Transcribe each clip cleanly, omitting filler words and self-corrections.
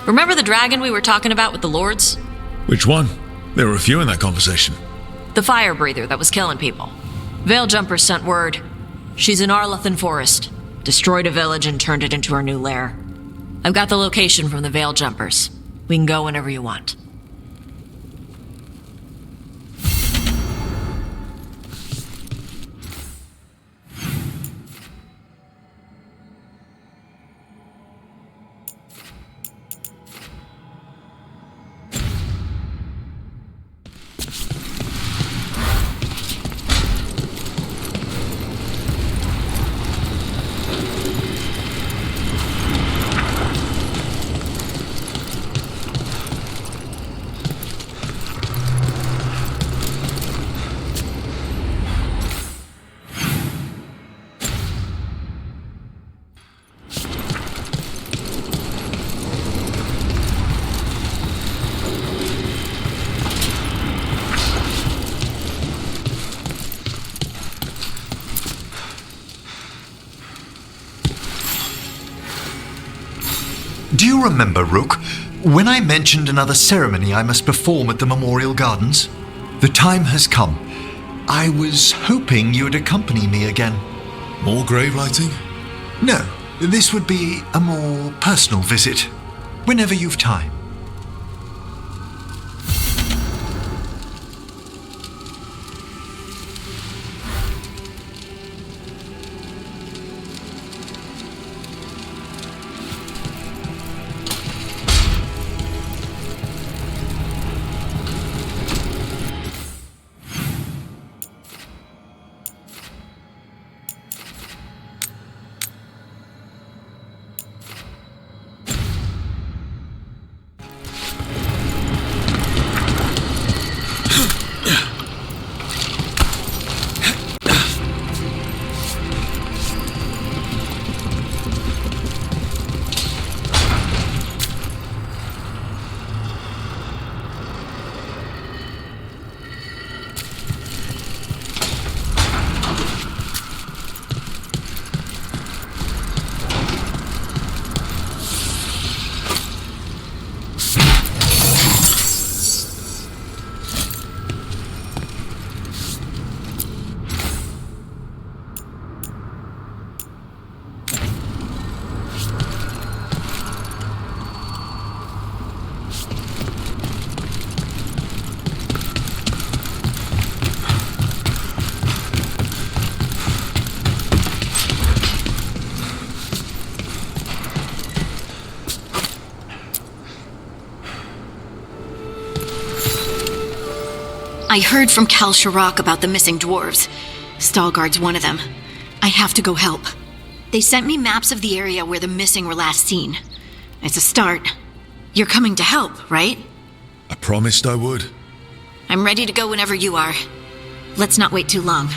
Remember the dragon we were talking about with the lords? Which one? There were a few in that conversation. The fire breather that was killing people. Veiljumpers sent word. She's in Arlethan Forest. Destroyed a village and turned it into her new lair. I've got the location from the Veiljumpers. We can go whenever you want. Do you remember, Rook, when I mentioned another ceremony I must perform at the Memorial Gardens? The time has come. I was hoping you would accompany me again. More grave lighting? No, this would be a more personal visit, whenever you've time. I heard from Kal Sharrock about the missing dwarves. Stalgard's one of them. I have to go help. They sent me maps of the area where the missing were last seen. It's a start. You're coming to help, right? I promised I would. I'm ready to go whenever you are. Let's not wait too long.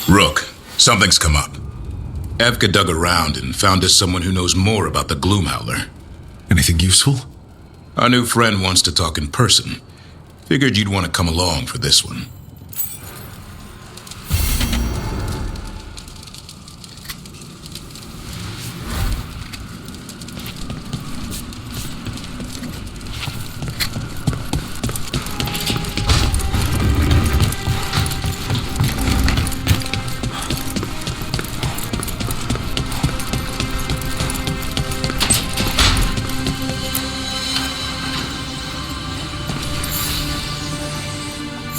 Rook, something's come up. Evka dug around and found us someone who knows more about the Gloomhowler. Anything useful? Our new friend wants to talk in person. Figured you'd want to come along for this one.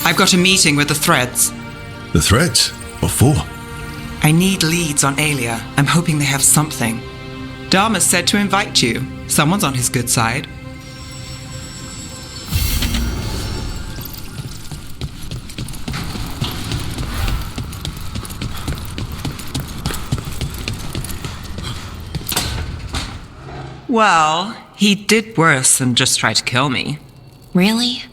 I've got a meeting with the Threads. The Threads? What for? I need leads on Aelia. I'm hoping they have something. Dharma said to invite you. Someone's on his good side. Well, he did worse than just try to kill me. Really?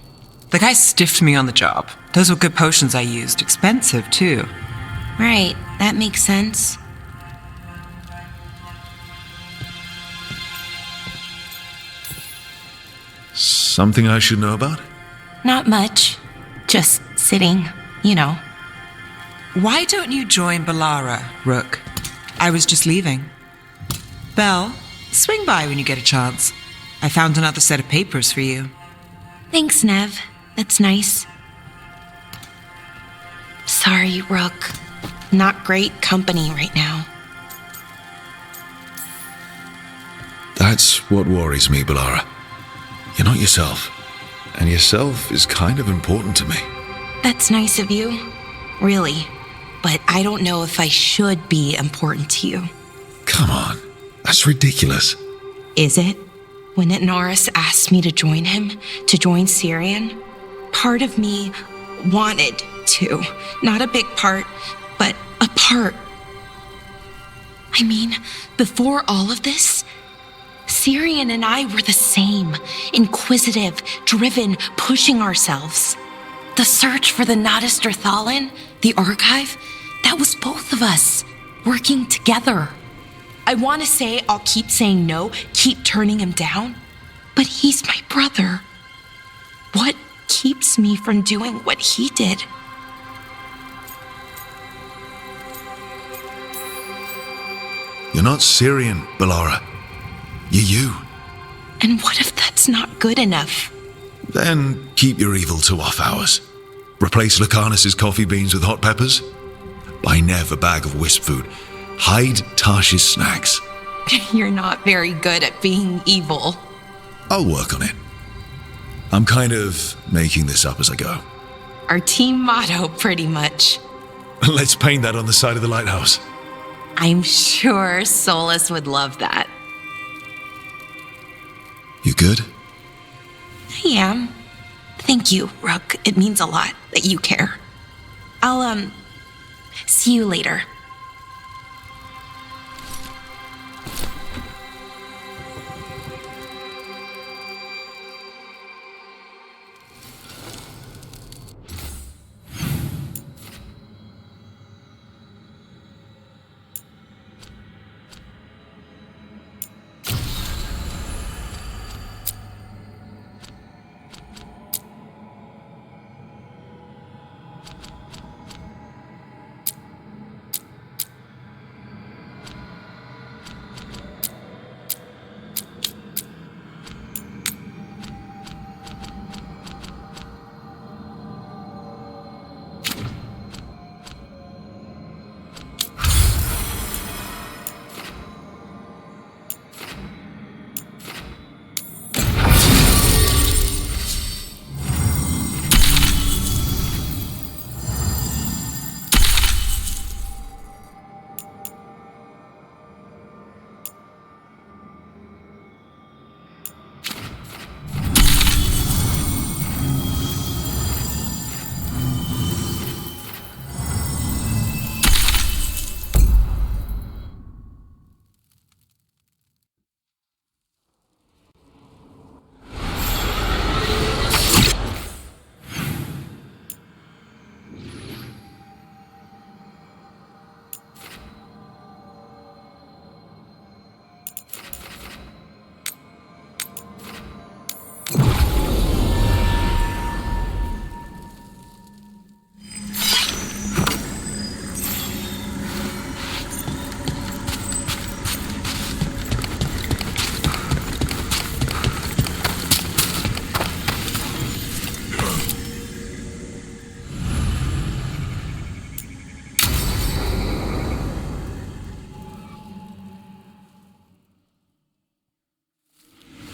The guy stiffed me on the job. Those were good potions I used. Expensive, too. Right, that makes sense. Something I should know about? Not much. Just sitting, you know. Why don't you join Balara, Rook? I was just leaving. Belle, swing by when you get a chance. I found another set of papers for you. Thanks, Nev. That's nice. Sorry, Rook. Not great company right now. That's what worries me, Balara. You're not yourself. And yourself is kind of important to me. That's nice of you. Really. But I don't know if I should be important to you. Come on. That's ridiculous. Is it? When Norris asked me to join him, to join Syrian, part of me wanted to. Not a big part, but a part. I mean, before all of this, Syrian and I were the same. Inquisitive, driven, pushing ourselves. The search for the Nadister Thalin, the archive, that was both of us, working together. I want to say I'll keep saying no, keep turning him down, but he's my brother. What keeps me from doing what he did? You're not Syrian, Balara. You're you. And what if that's not good enough? Then keep your evil to off hours. Replace Lucanus's coffee beans with hot peppers. Buy Nev a bag of wisp food. Hide Tarsh's snacks. You're not very good at being evil. I'll work on it. I'm kind of making this up as I go. Our team motto, pretty much. Let's paint that on the side of the lighthouse. I'm sure Solus would love that. You good? I am. Thank you, Rook. It means a lot that you care. I'll, see you later.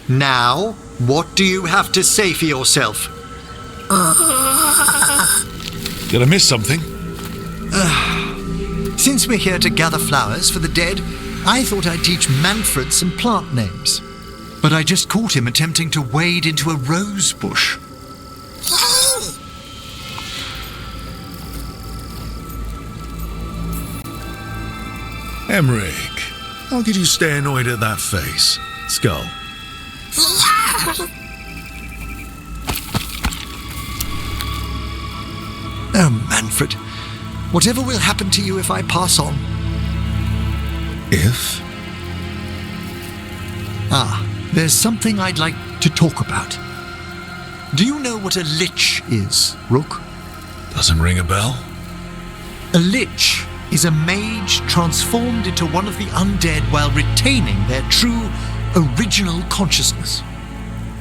Now, what do you have to say for yourself? Did I miss something? Since we're here to gather flowers for the dead, I thought I'd teach Manfred some plant names. But I just caught him attempting to wade into a rose bush. Emmerich, how could you stay annoyed at that face? Skull. Oh, Manfred. Whatever will happen to you if I pass on? If? There's something I'd like to talk about. Do you know what a lich is, Rook? Doesn't ring a bell? A lich is a mage transformed into one of the undead while retaining their true, original consciousness.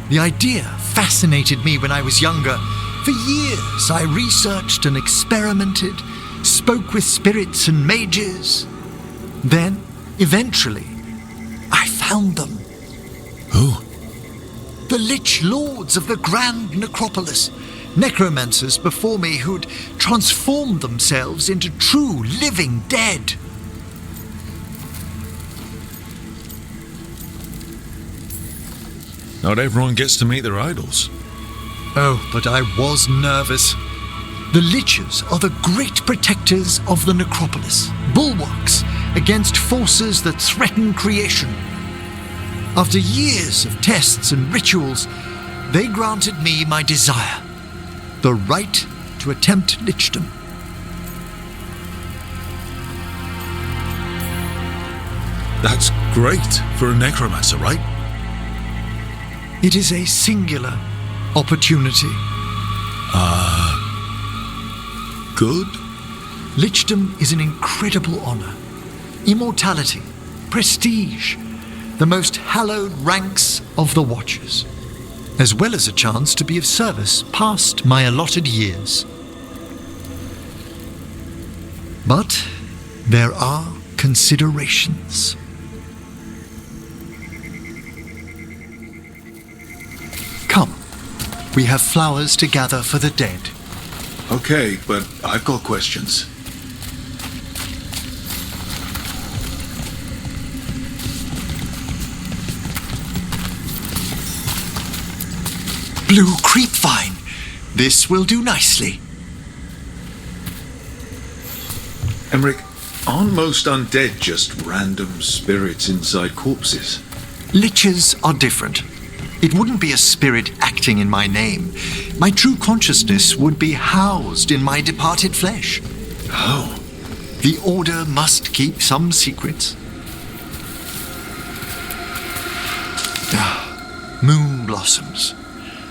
The idea fascinated me when I was younger. For years, I researched and experimented, spoke with spirits and mages. Then, eventually, I found them. Who? The Lich Lords of the Grand Necropolis. Necromancers before me who'd transformed themselves into true living dead. Not everyone gets to meet their idols. Oh, but I was nervous. The Liches are the great protectors of the Necropolis, bulwarks against forces that threaten creation. After years of tests and rituals, they granted me my desire, the right to attempt lichdom. That's great for a necromancer, right? It is a singular opportunity. Good? Lichdom is an incredible honor. Immortality, prestige, the most hallowed ranks of the Watchers, as well as a chance to be of service past my allotted years. But there are considerations. Come, we have flowers to gather for the dead. Okay, but I've got questions. Blue creepvine. This will do nicely. Emmerich, aren't most undead just random spirits inside corpses? Liches are different. It wouldn't be a spirit acting in my name. My true consciousness would be housed in my departed flesh. Oh. The Order must keep some secrets. Moon blossoms,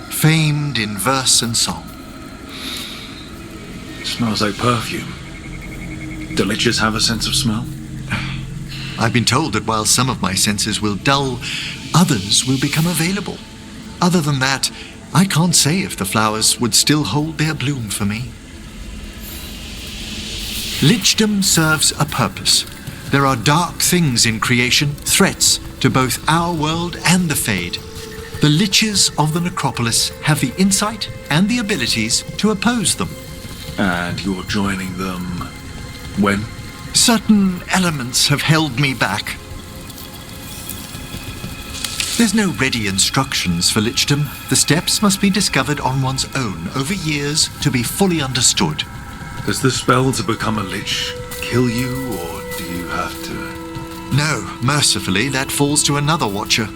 famed in verse and song. Smells like perfume. Do liches have a sense of smell? I've been told that while some of my senses will dull, others will become available. Other than that, I can't say if the flowers would still hold their bloom for me. Lichdom serves a purpose. There are dark things in creation, threats to both our world and the Fade. The Liches of the Necropolis have the insight and the abilities to oppose them. And you're joining them when? Certain elements have held me back. There's no ready instructions for lichdom. The steps must be discovered on one's own over years to be fully understood. Does the spell to become a lich kill you, or do you have to? No, mercifully, that falls to another Watcher.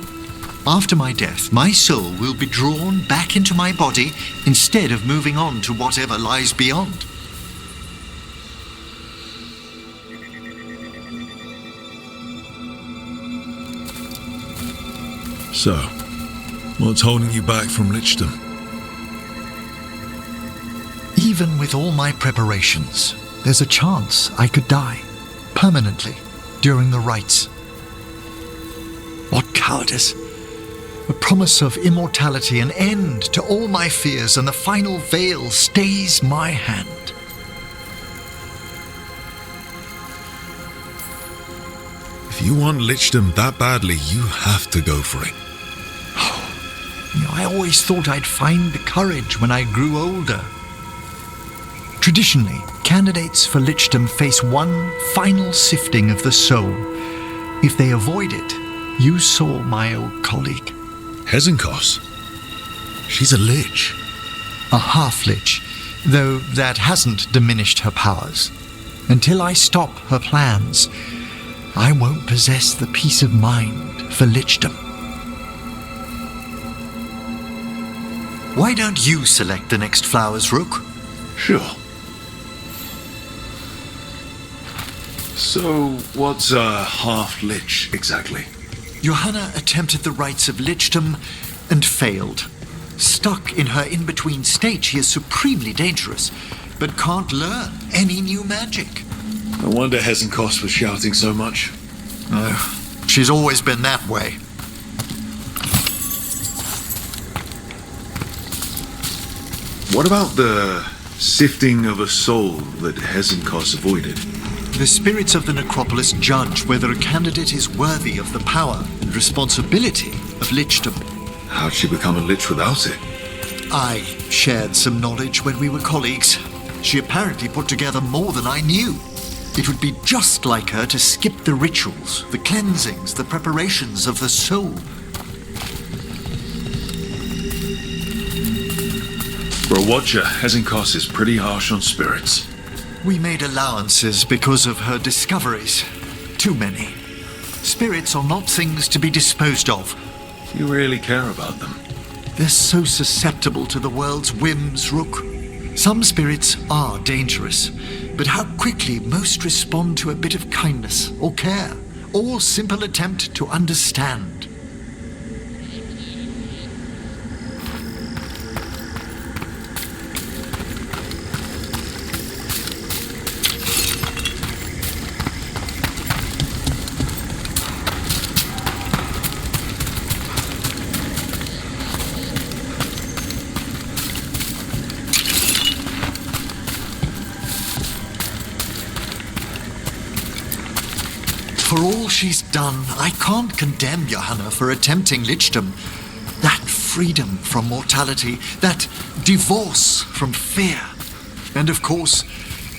After my death, my soul will be drawn back into my body instead of moving on to whatever lies beyond. So, what's holding you back from lichdom? Even with all my preparations, there's a chance I could die, permanently, during the rites. What cowardice! A promise of immortality, an end to all my fears, and the final veil stays my hand. If you want lichdom that badly, you have to go for it. I always thought I'd find the courage when I grew older. Traditionally, candidates for lichdom face one final sifting of the soul. If they avoid it, you saw my old colleague. Hezenkos? She's a lich. A half-lich, though that hasn't diminished her powers. Until I stop her plans, I won't possess the peace of mind for lichdom. Why don't you select the next flowers, Rook? Sure. So, what's a half-lich exactly? Johanna attempted the rites of lichdom and failed. Stuck in her in-between state, she is supremely dangerous, but can't learn any new magic. No wonder Hesenkos was shouting so much. Oh, she's always been that way. What about the sifting of a soul that Hesenkos avoided? The spirits of the necropolis judge whether a candidate is worthy of the power and responsibility of lichdom. How'd she become a lich without it? I shared some knowledge when we were colleagues. She apparently put together more than I knew. It would be just like her to skip the rituals, the cleansings, the preparations of the soul. For a watcher, Hesenkos is pretty harsh on spirits. We made allowances because of her discoveries. Too many. Spirits are not things to be disposed of. You really care about them. They're so susceptible to the world's whims, Rook. Some spirits are dangerous, but how quickly most respond to a bit of kindness or care, or simple attempt to understand. For all she's done, I can't condemn Johanna for attempting lichdom. That freedom from mortality, that divorce from fear. And of course,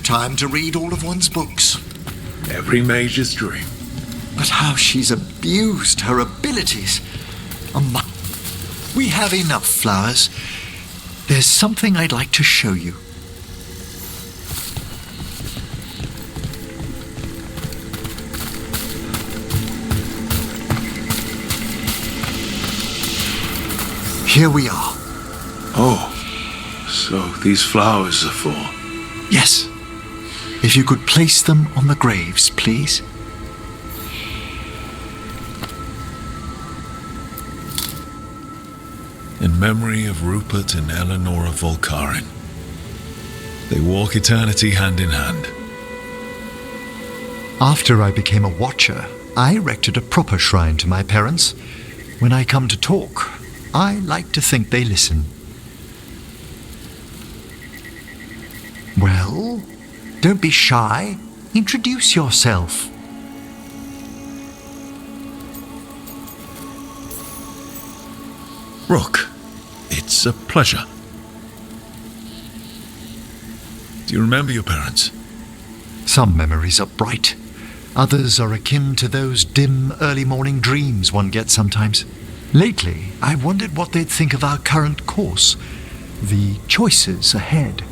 time to read all of one's books. Every mage's dream. But how she's abused her abilities. We have enough flowers. There's something I'd like to show you. Here we are. Oh, so these flowers are for... Yes. If you could place them on the graves, please. In memory of Rupert and Eleonora Volkarin. They walk eternity hand in hand. After I became a watcher, I erected a proper shrine to my parents. When I come to talk, I like to think they listen. Well, don't be shy. Introduce yourself. Rook, it's a pleasure. Do you remember your parents? Some memories are bright. Others are akin to those dim early morning dreams one gets sometimes. Lately, I wondered what they'd think of our current course, the choices ahead.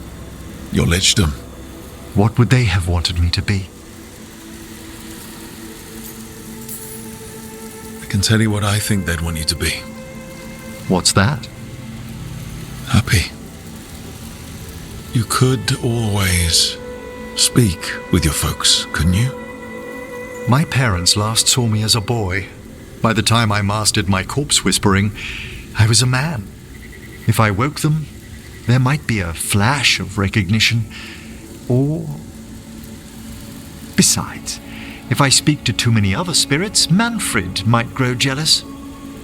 Your lichdom. What would they have wanted me to be? I can tell you what I think they'd want you to be. What's that? Happy. You could always speak with your folks, couldn't you? My parents last saw me as a boy. By the time I mastered my corpse whispering, I was a man. If I woke them, there might be a flash of recognition, or... Besides, if I speak to too many other spirits, Manfred might grow jealous.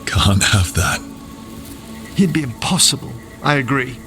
Can't have that. It'd be impossible, I agree.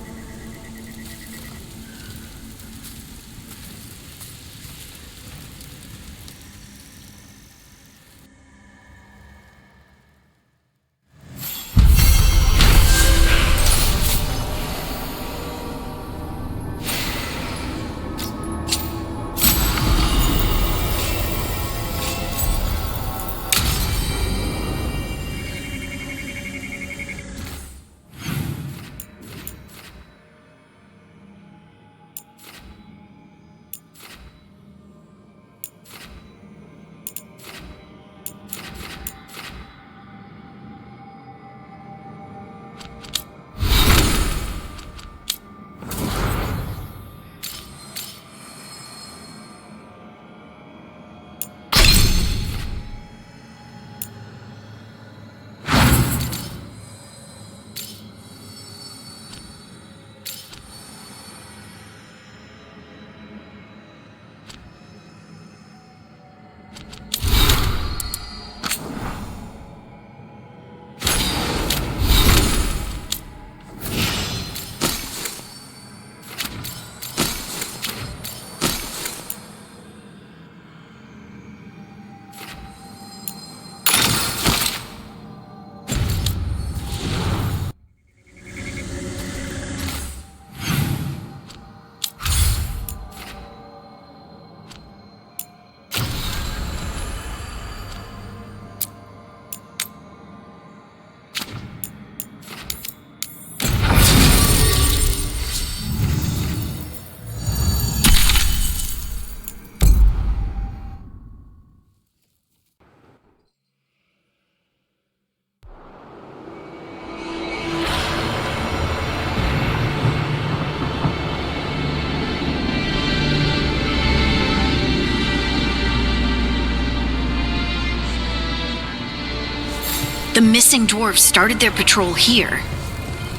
The missing dwarves started their patrol here.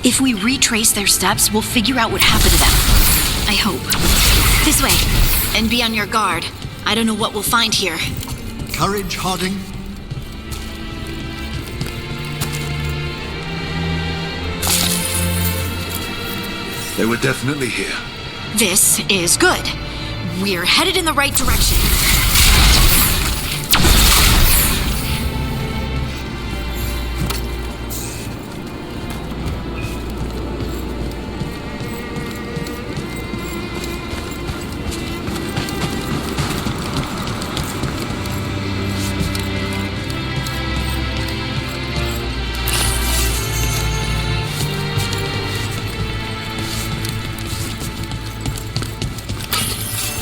If we retrace their steps, we'll figure out what happened to them. I hope. This way. And be on your guard. I don't know what we'll find here. Courage, Harding. They were definitely here. This is good. We're headed in the right direction.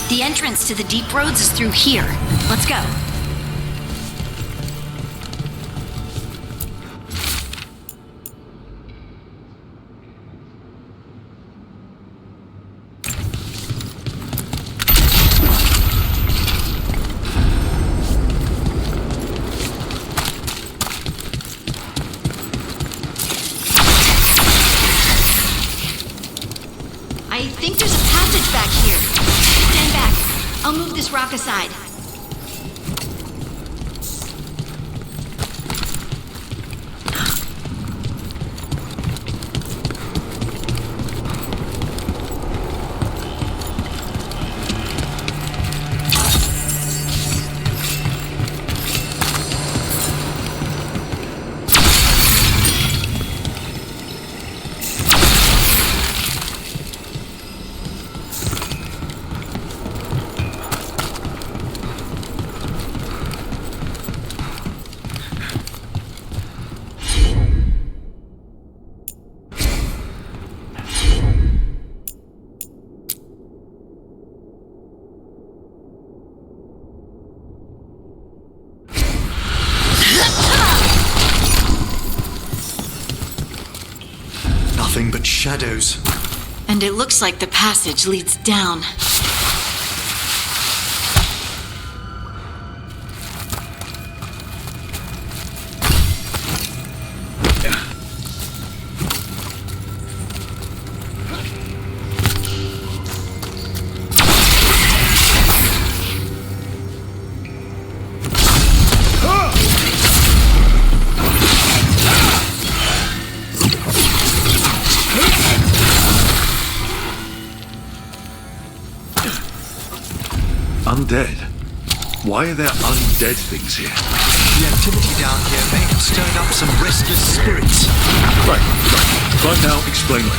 The entrance to the deep roads is through here. Let's go. I think there's a passage back here. Stand back. I'll move this rock aside. Nothing but shadows. And it looks like the passage leads down. Undead? Why are there undead things here? The activity down here may have stirred up some restless spirits. Right. But now, explain later.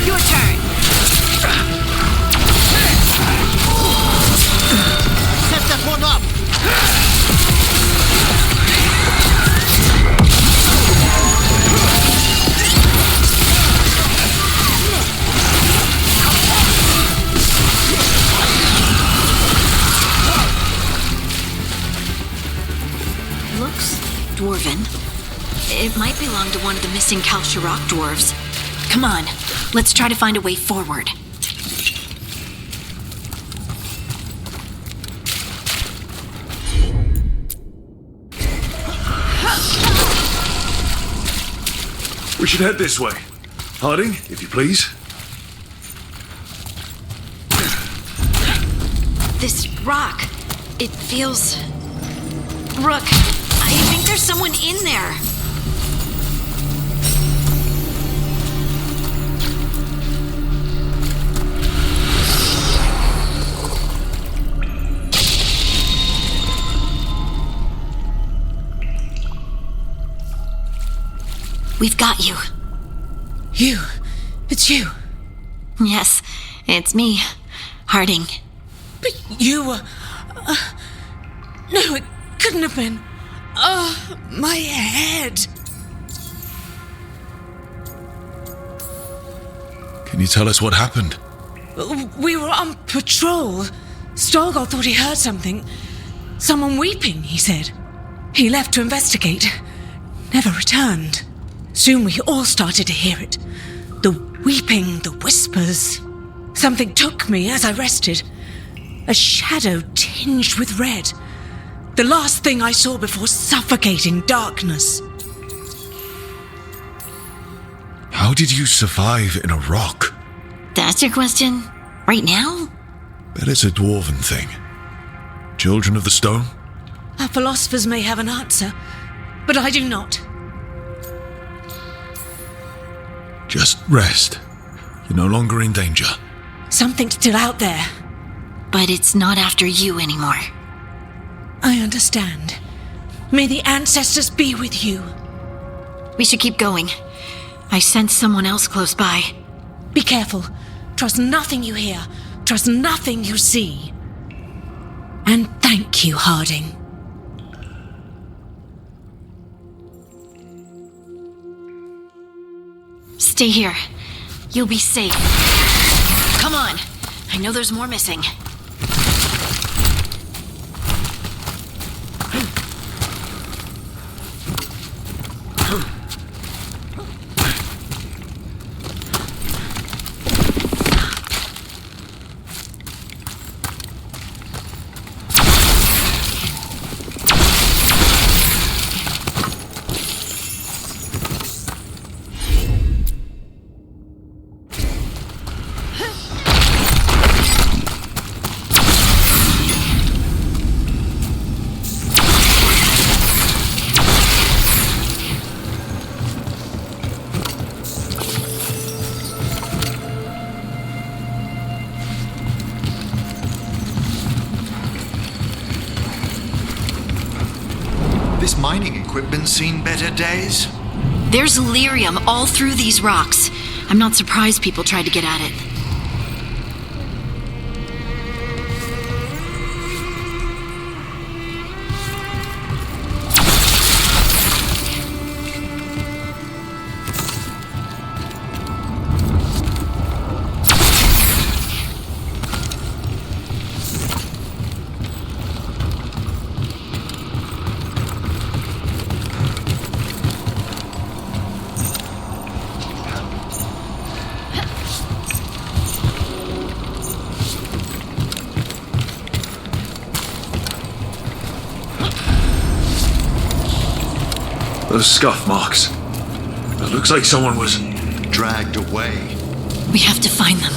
Your turn. Set that one up! Looks dwarven. It might belong to one of the missing Kalsharok dwarves. Come on, let's try to find a way forward. We should head this way. Harding, if you please. This rock, it feels... Rook, I think there's someone in there. We've got you. You. It's you. Yes, it's me, Harding. But you were... no, it couldn't have been. Oh, my head. Can you tell us what happened? We were on patrol. Stalgard thought he heard something. Someone weeping, he said. He left to investigate. Never returned. Soon we all started to hear it. The weeping, the whispers. Something took me as I rested. A shadow tinged with red. The last thing I saw before suffocating darkness. How did you survive in a rock? That's your question? Right now? Bet it's a dwarven thing. Children of the stone? Our philosophers may have an answer, but I do not. Just rest. You're no longer in danger. Something's still out there. But it's not after you anymore. I understand. May the ancestors be with you. We should keep going. I sense someone else close by. Be careful. Trust nothing you hear. Trust nothing you see. And thank you, Harding. Stay here. You'll be safe. Come on. I know there's more missing. This mining equipment's seen better days. There's lyrium all through these rocks. I'm not surprised people tried to get at it. Those scuff marks. It looks like someone was Dragged away. We have to find them.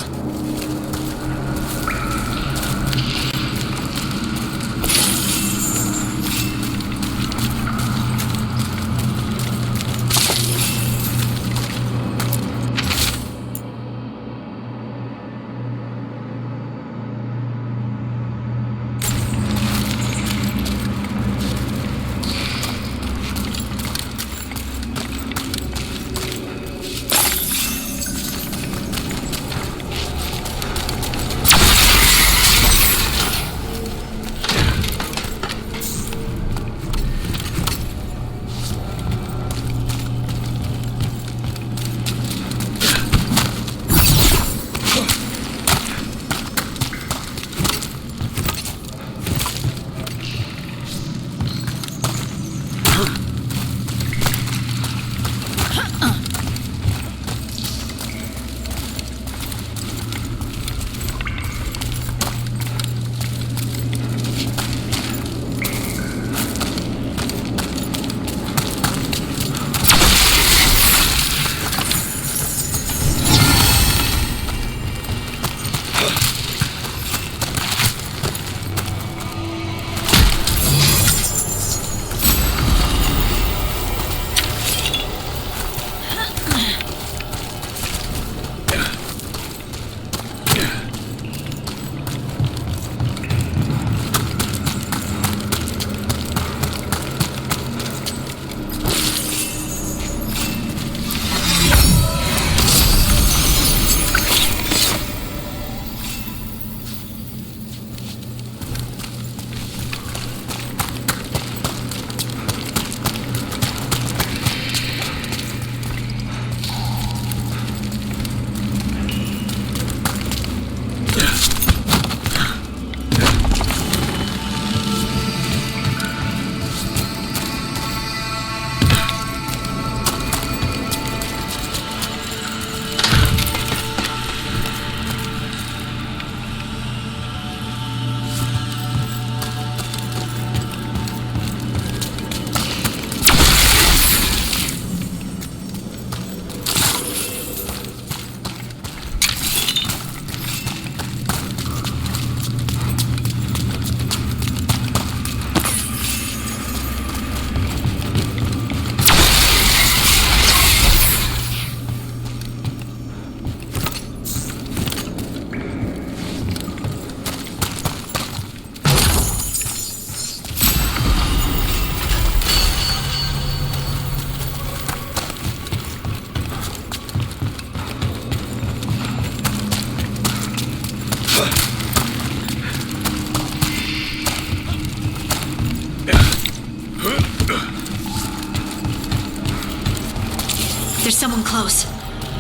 close.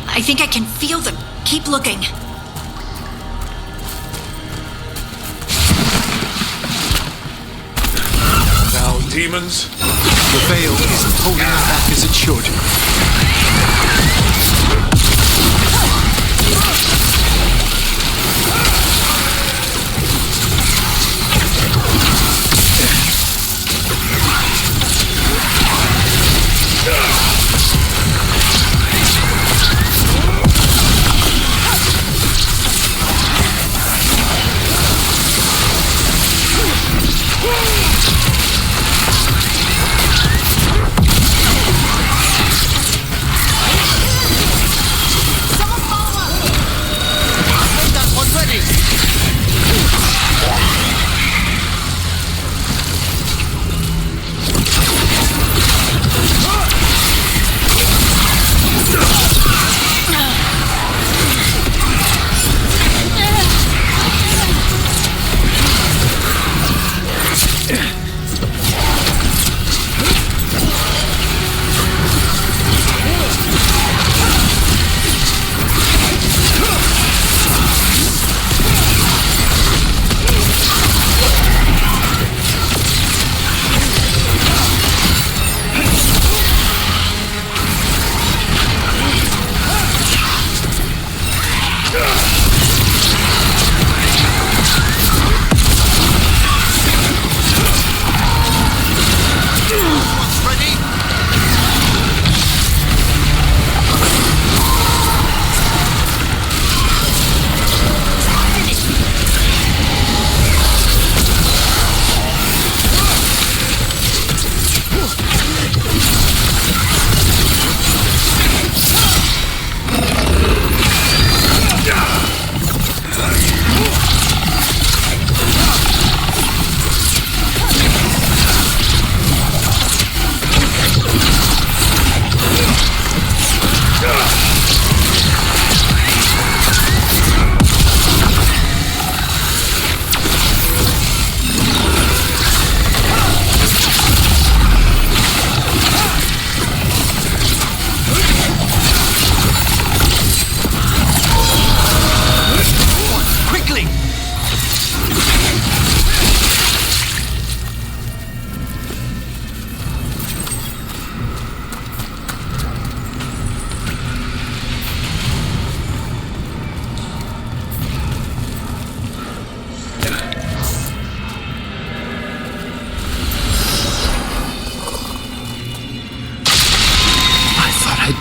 I think I can feel them. Keep looking. Now, demons. The veil isn't holding them back as it should.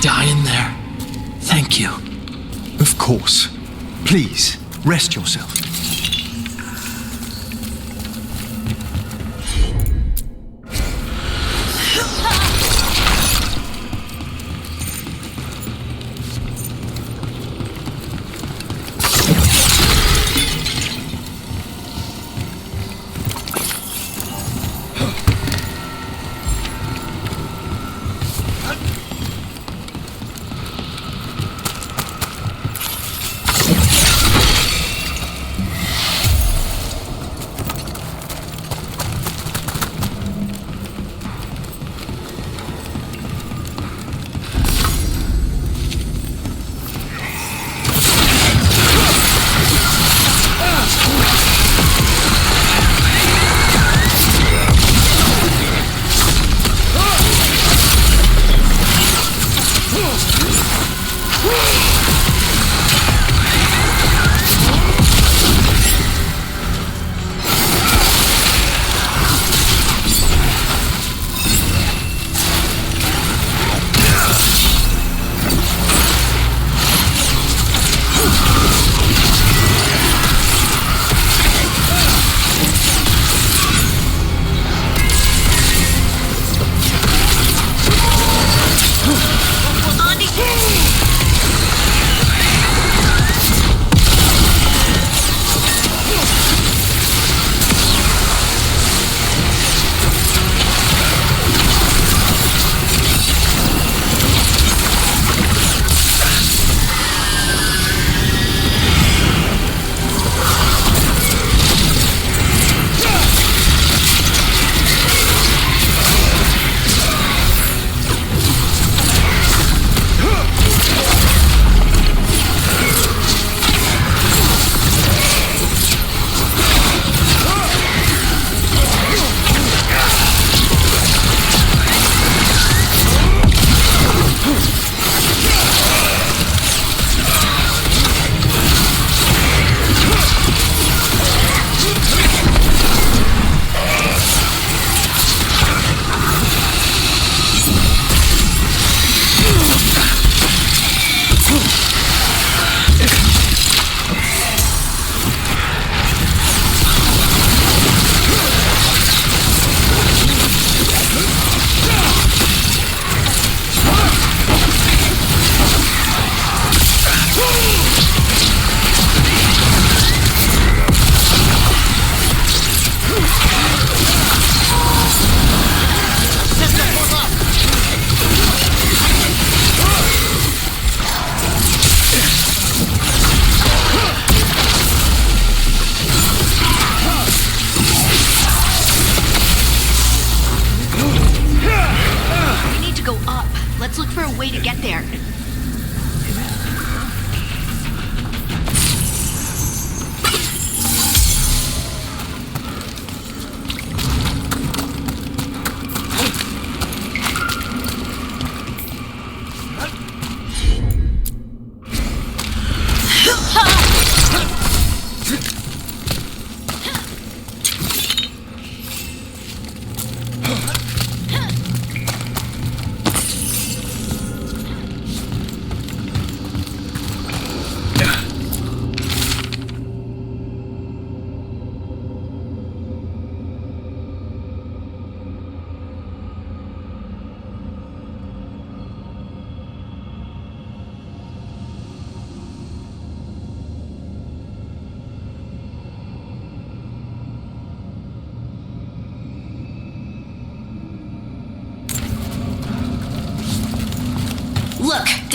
Die in there. Thank you. Of course. Please, rest yourself.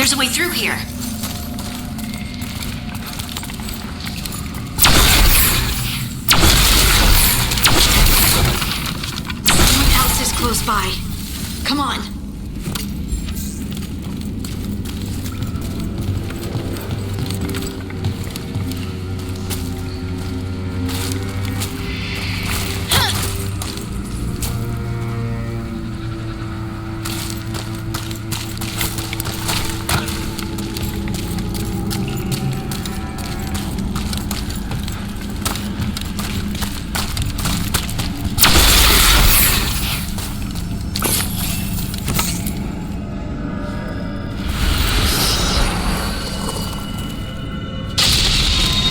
There's a way through here. Someone else is close by. Come on.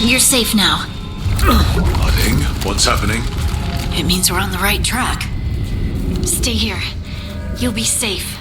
You're safe now. Harding, what's happening? It means we're on the right track. Stay here. You'll be safe.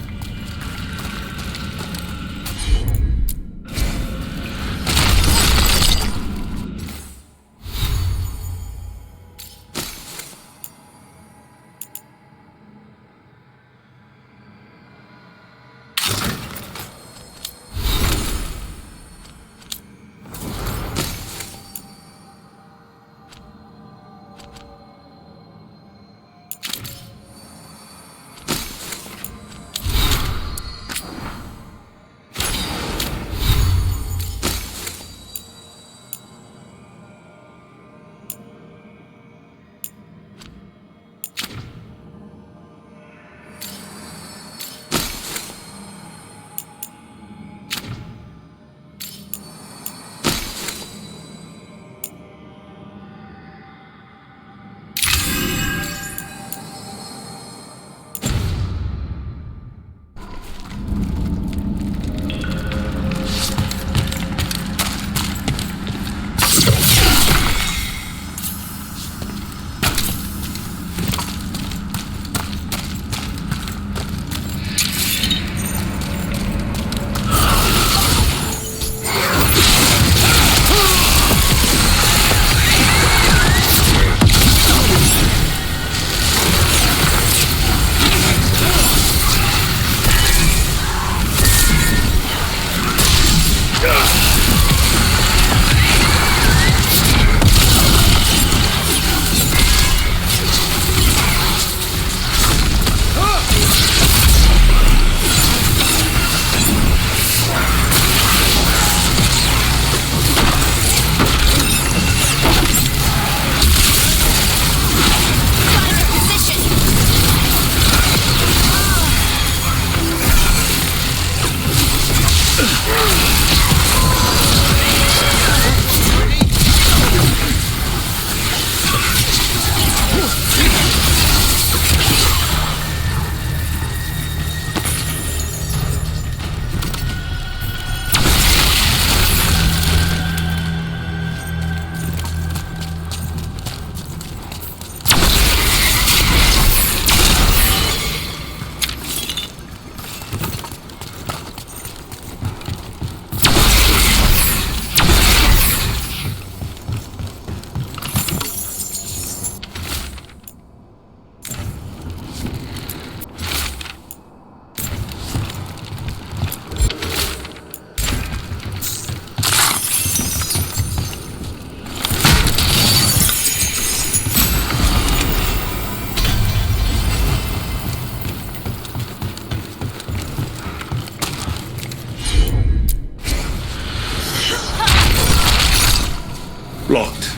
Locked.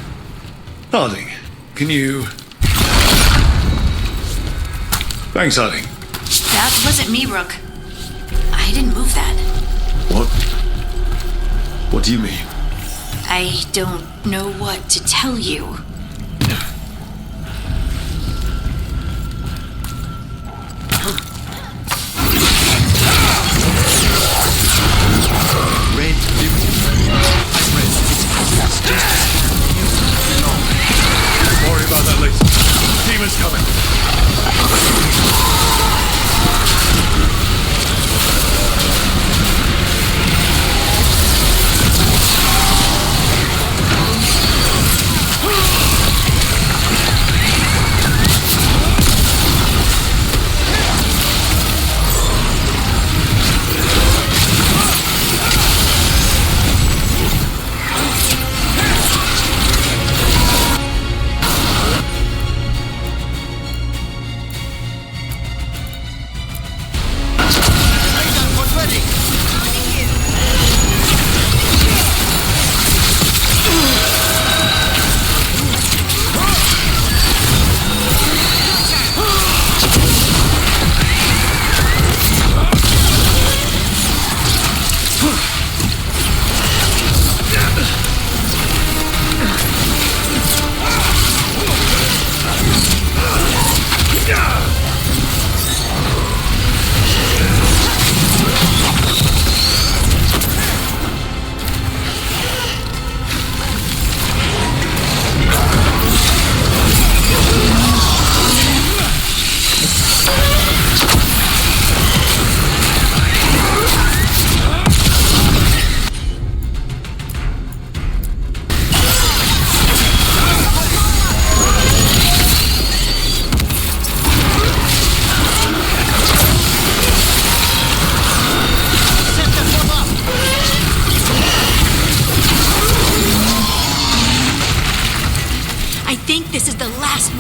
Harding, can you... Thanks, Harding. That wasn't me, Rook. I didn't move that. What? What do you mean? I don't know what to tell you. Red limited. I've read its access just Don't worry about that later. Demon's coming.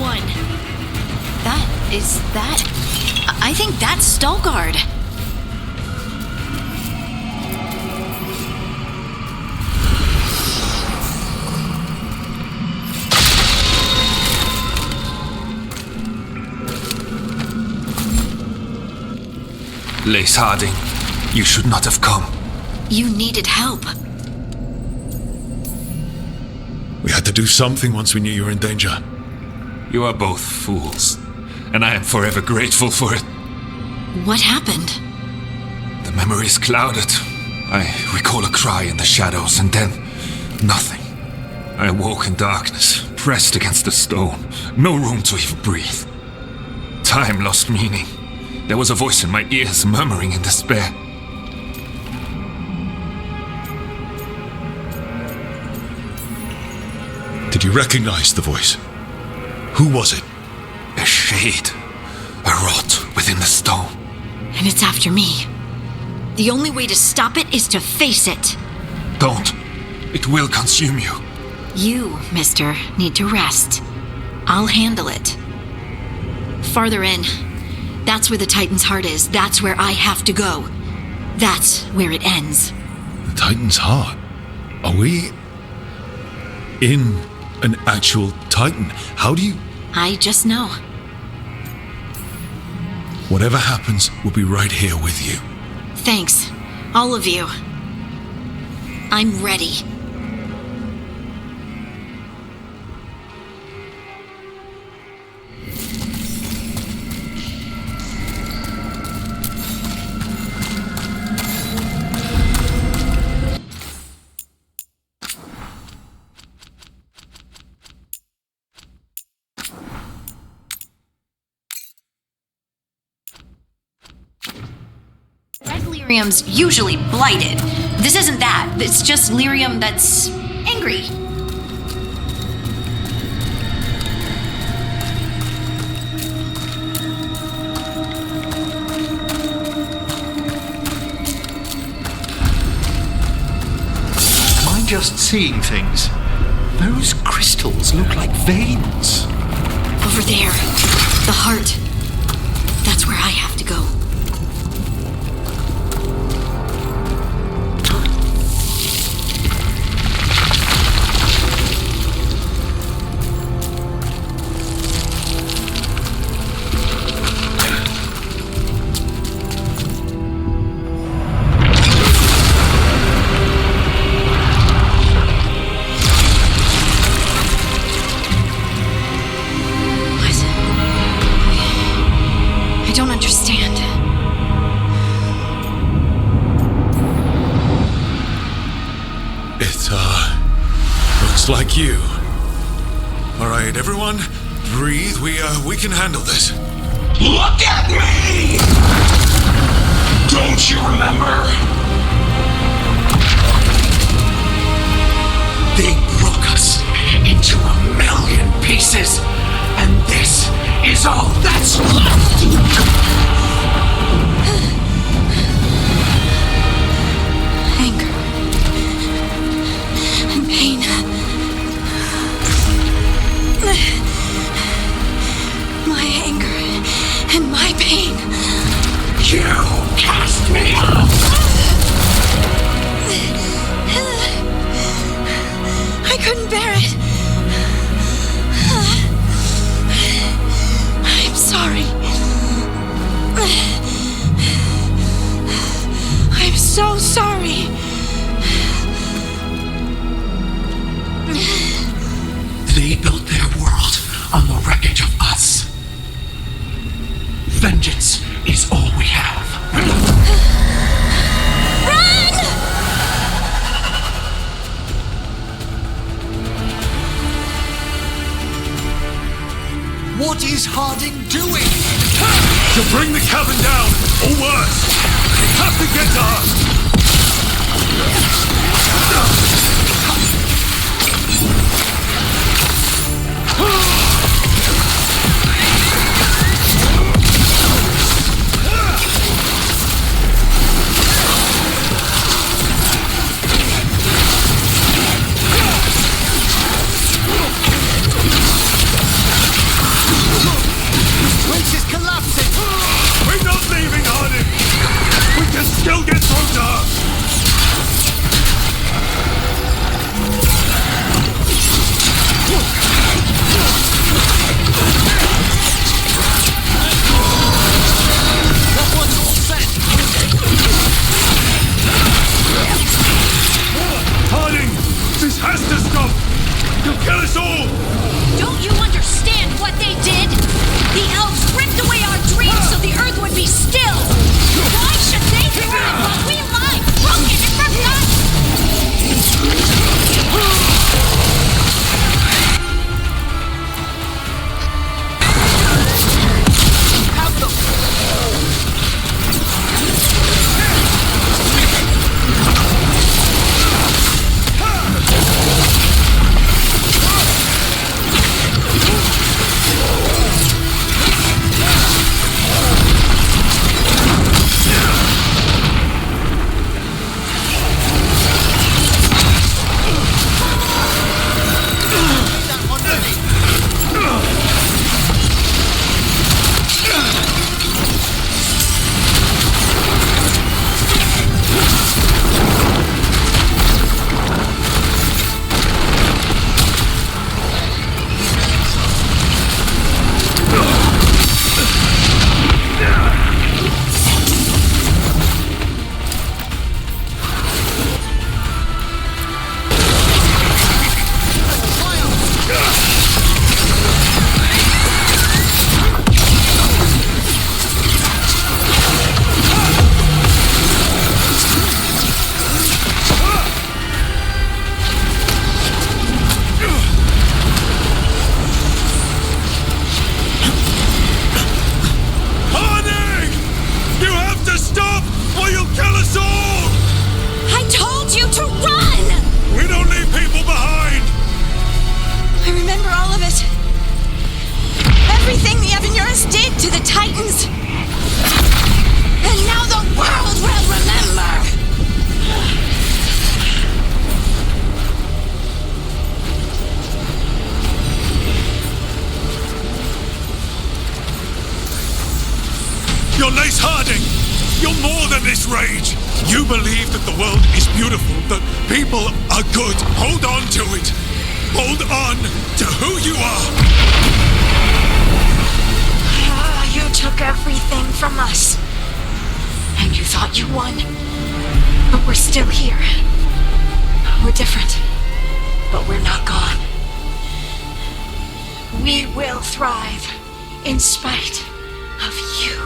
one. I think that's Veilguard. Lace Harding, you should not have come. You needed help. We had to do something once we knew you were in danger. You are both fools, and I am forever grateful for it. What happened? The memory is clouded. I recall a cry in the shadows, and then nothing. I awoke in darkness, pressed against the stone, no room to even breathe. Time lost meaning. There was a voice in my ears murmuring in despair. Did you recognize the voice? Who was it? A shade, a rot within the stone. And it's after me. The only way to stop it is to face it. Don't. It will consume you. You, mister, need to rest. I'll handle it. Farther in. That's where the Titan's heart is. That's where I have to go. That's where it ends. The Titan's heart? Are we in an actual Titan? How do you... I just know. Whatever happens, we'll be right here with you. Thanks. All of you. I'm ready. Red lyrium's usually blighted. This isn't that. It's just lyrium that's angry. Am I just seeing things? Those crystals look like veins. Over there. The heart. That's where I have to go. I don't understand. It, looks like you. All right, everyone, breathe. We can handle this. Look at me! Don't you remember? They broke us into 1,000,000 pieces, and this is all that's left. Anger. And pain. My anger and my pain. You cast me off. I couldn't bear it. I'm sorry. I'm so sorry. They built their world on the wreckage of us. Vengeance is all we have. What is Harding doing? To bring the cabin down, or worse. We have to get to her. us all! Don't you understand what they did? The elves ripped away our dreams so the earth would be still. Why should they thrive while we lie broken and forgotten? You're Lace Harding! You're more than this rage! You believe that the world is beautiful, that people are good. Hold on to it! Hold on to who you are! You took everything from us. And you thought you won. But we're still here. We're different. But we're not gone. We will thrive in spite of you.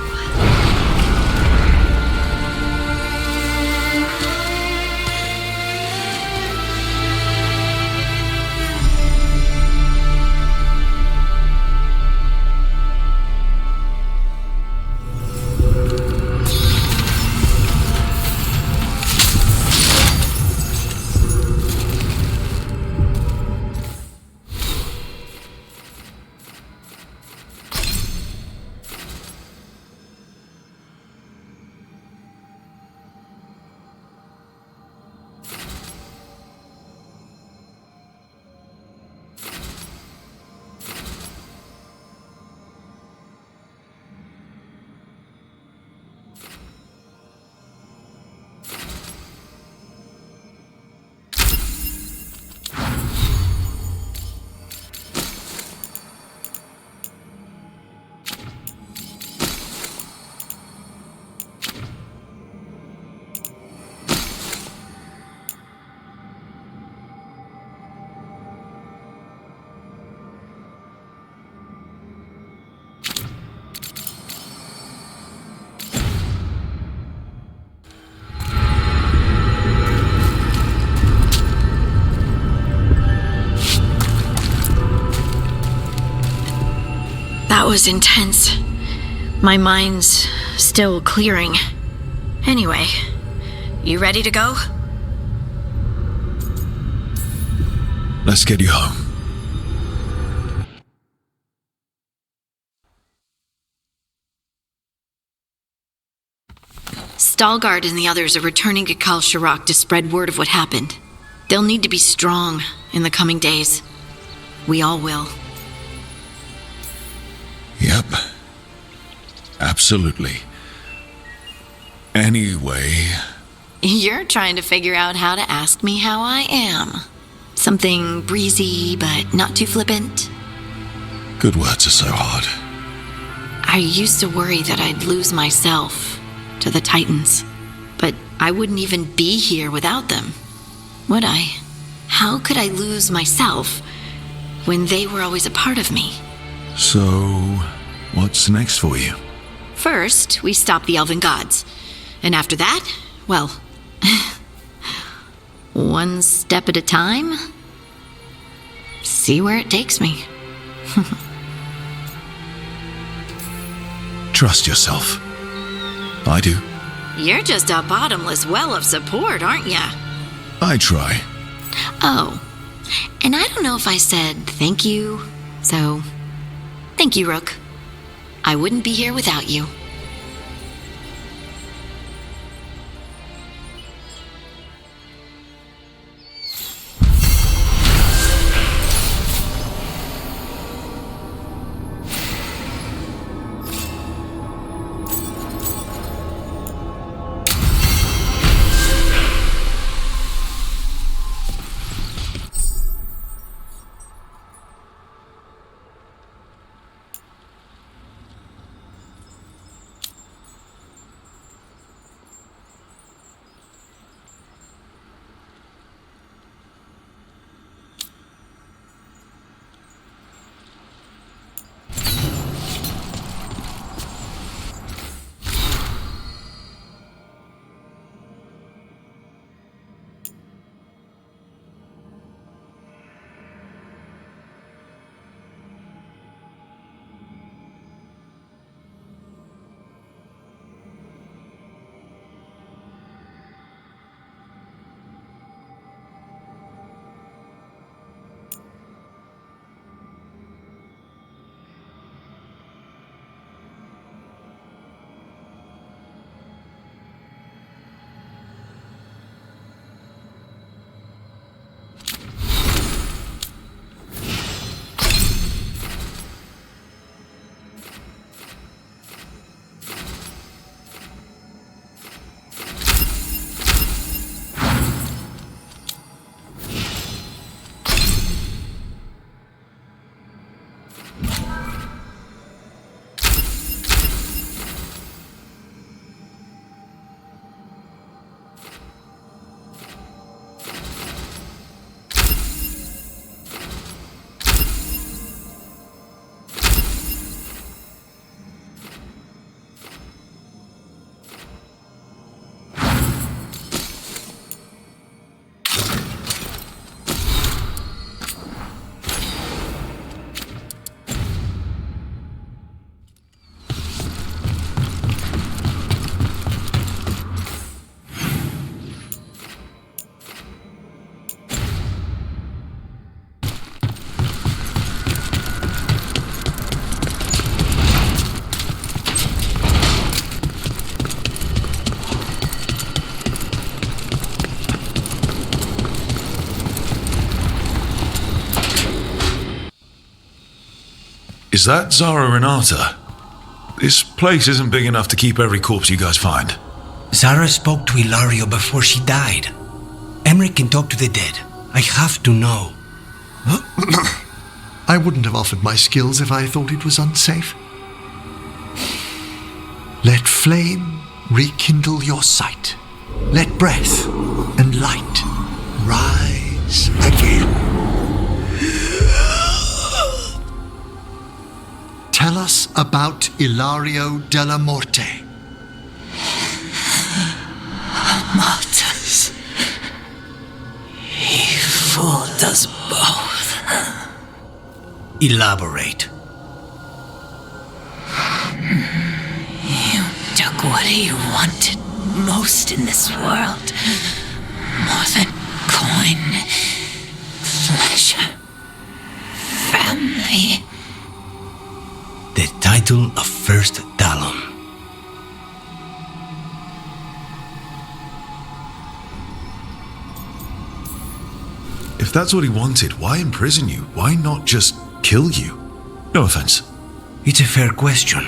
That was intense. My mind's still clearing. Anyway, you ready to go? Let's get you home. Veilguard and the others are returning to Kal Shirak to spread word of what happened. They'll need to be strong in the coming days. We all will. Yep. Absolutely. Anyway... You're trying to figure out how to ask me how I am. Something breezy, but not too flippant. Good words are so hard. I used to worry that I'd lose myself to the Titans. But I wouldn't even be here without them. Would I? How could I lose myself when they were always a part of me. So, what's next for you? First, we stop the elven gods. And after that, well, one step at a time. See where it takes me. Trust yourself. I do. You're just a bottomless well of support, aren't ya? I try. Oh, and I don't know if I said thank you, so thank you, Rook. I wouldn't be here without you. Is that Zara Renata? This place isn't big enough to keep every corpse you guys find. Zara spoke to Ilario before she died. Emmerich can talk to the dead. I have to know. I wouldn't have offered my skills if I thought it was unsafe. Let flame rekindle your sight. Let breath and light rise again. Tell us about Ilario della Morte. Martyrs. He fooled us both. Elaborate. You took what he wanted most in this world. More than coin, pleasure, family. The title of First Talon. If that's what he wanted, why imprison you? Why not just kill you? No offense. It's a fair question.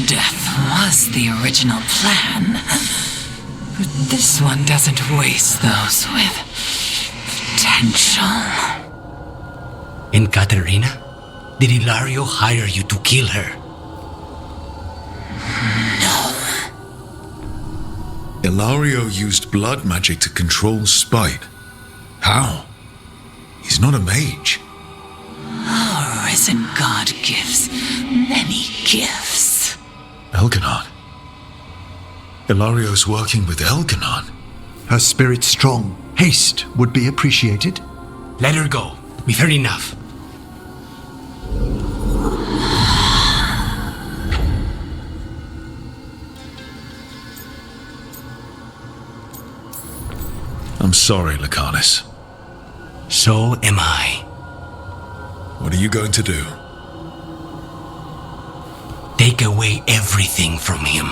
Death was the original plan. But this one doesn't waste those with potential. And Katerina? Did Ilario hire you to kill her? No. Ilario used blood magic to control spite. How? He's not a mage. Oh, isn't God gives many gifts? Elganon. Ilario's working with Elganon. Her spirit strong. Haste would be appreciated. Let her go. We've heard enough. I'm sorry, Lucanus. So am I. What are you going to do? Take away everything from him.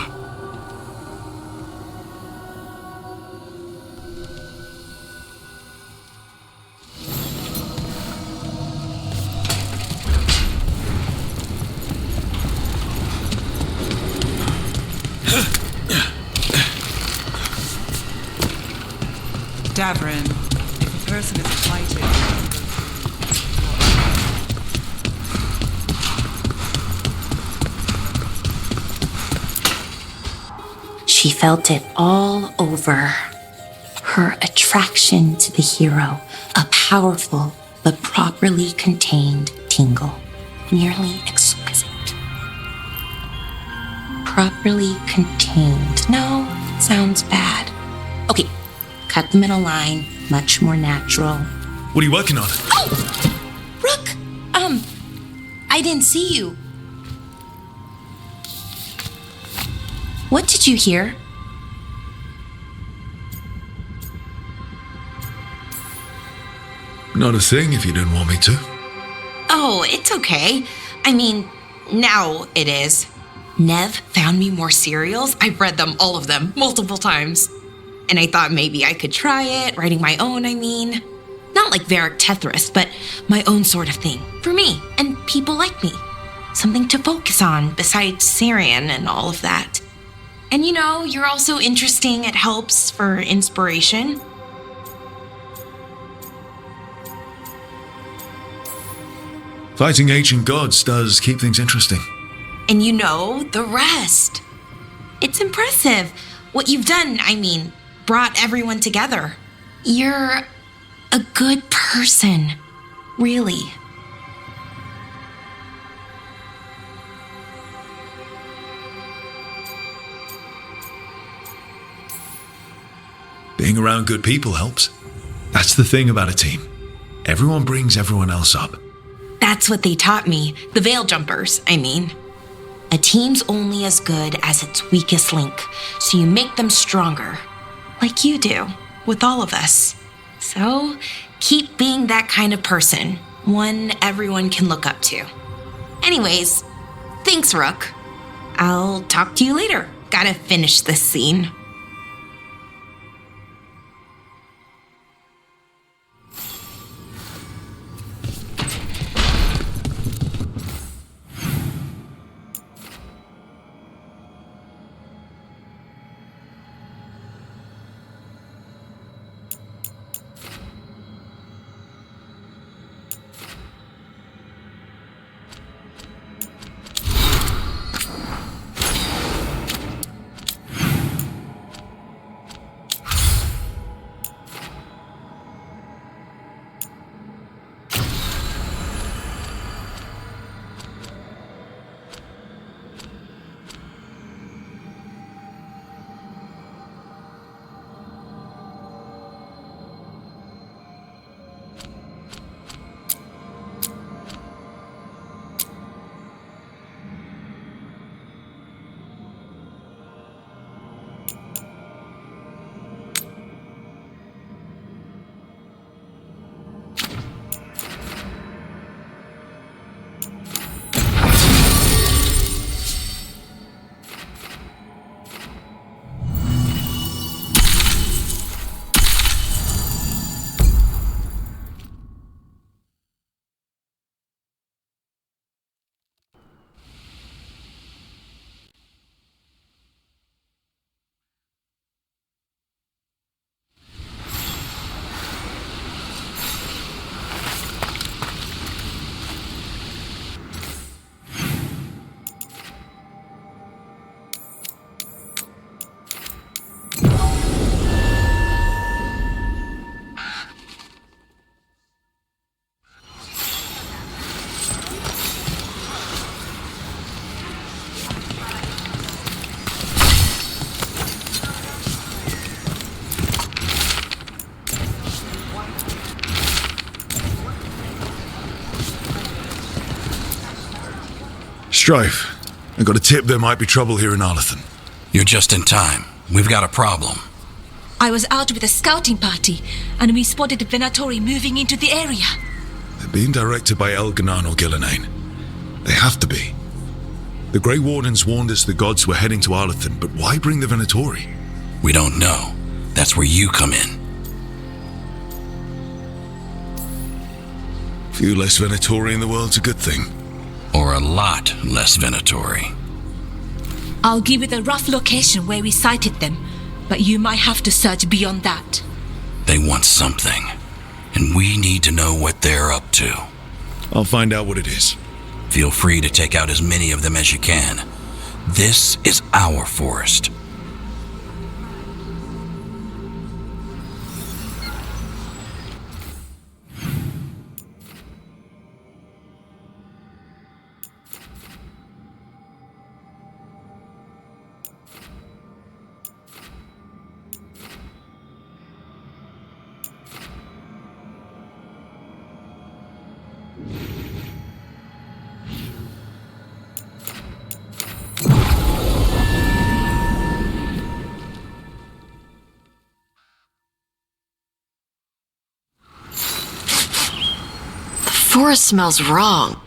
Davrin, if a person is plighted, She felt it all over. Her attraction to the hero, a powerful but properly contained tingle, nearly exquisite. Properly contained. No, sounds bad. Okay, cut the middle line, much more natural. What are you working on? Oh! Rook! I didn't see you. What did you hear? Not a thing if you didn't want me to. Oh, it's okay. I mean, now it is. Nev found me more cereals. I've read them, all of them, multiple times. And I thought maybe I could try it, writing my own, I mean. Not like Varric Tethris, but my own sort of thing. For me, and people like me. Something to focus on, besides Syrian and all of that. And you know, you're also interesting. It helps for inspiration. Fighting ancient gods does keep things interesting. And you know the rest. It's impressive. What you've done, I mean, brought everyone together. You're a good person. Really. Being around good people helps. That's the thing about a team. Everyone brings everyone else up. That's what they taught me. The Veil Jumpers, I mean. A team's only as good as its weakest link, so you make them stronger. Like you do, with all of us. So, keep being that kind of person. One everyone can look up to. Anyways, thanks, Rook. I'll talk to you later. Gotta finish this scene. Strife, I got a tip there might be trouble here in Arlathan. You're just in time. We've got a problem. I was out with a scouting party, and we spotted the Venatori moving into the area. They're being directed by Elganan or Gillenane. They have to be. The Grey Wardens warned us the gods were heading to Arlathan, but why bring the Venatori? We don't know. That's where you come in. Few less Venatori in the world's a good thing. Or a lot less Venatori. I'll give you the rough location where we sighted them, but you might have to search beyond that. They want something, and we need to know what they're up to. I'll find out what it is. Feel free to take out as many of them as you can. This is our forest. The forest smells wrong.